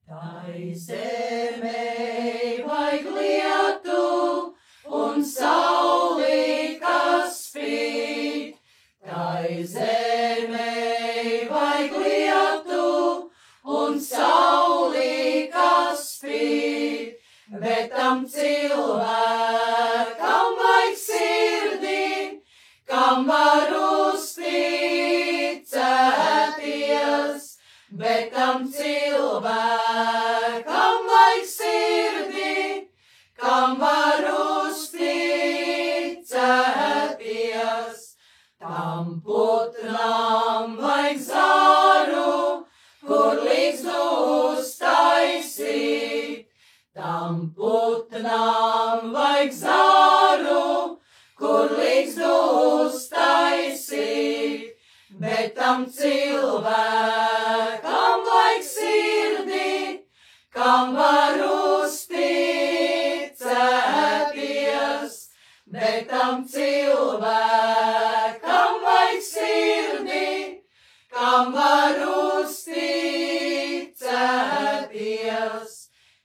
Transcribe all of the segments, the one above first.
Tai zemei vajag lietu un sauli, kas spīd. Tai zemei vajag lietu un sauli, kas spīd. Bet tam cilvēkam vajag sirdi, kam var uzticēties. Bet tam cilvēkam vajag sirdi, kam var uzticēties. Tam putnam vajag zāru, kur līgstu uztaisīt. Tam putnam vajag zāru, kur līgstu uztaisīt. Bet tam cilvēkam vajag sirdi, kam var uzticēties. Bet tam cilvēkam vajag sirdi, kam var uzticēties.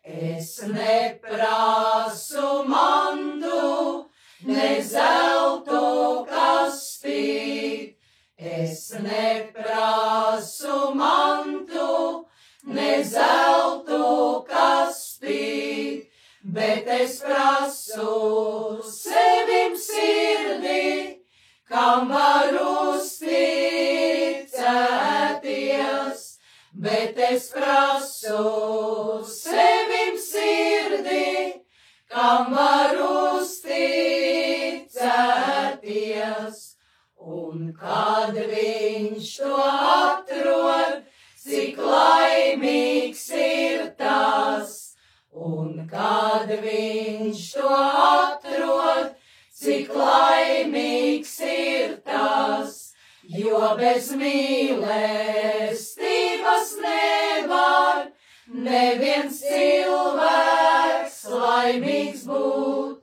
Es neprasu mantu, ne zeltu, kas spīd. Es neprasu mantu, ne zeltu, kas spīd. Bet es prasu sevim sirdi, kam var uzticēties. Bet es prasu sevim sirdi, kam var uzticēties. Un kad viņš to atrod, cik laimīgs ir tas. Un kad viņš to atrod, cik laimīgs ir tas. Jo bez mīlestības nevar neviens cilvēks laimīgs būt.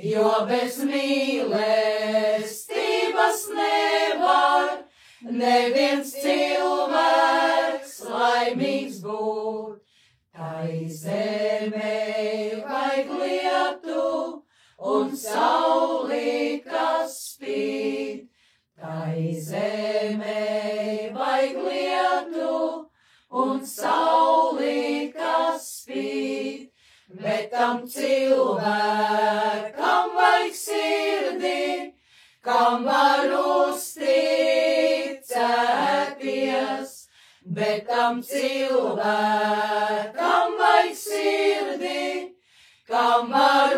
Jo bez mīlestības nevar neviens cilvēks laimīgs būt. Tai zemei vajag lietu un sauli, kas spīd. Tai zemei vajag lietu un sauli, kas spīd. Bet tam cilvēkam vajag sirdi, kam var uzticēties. Bet tam cilvēkam vajag sirdi, kam var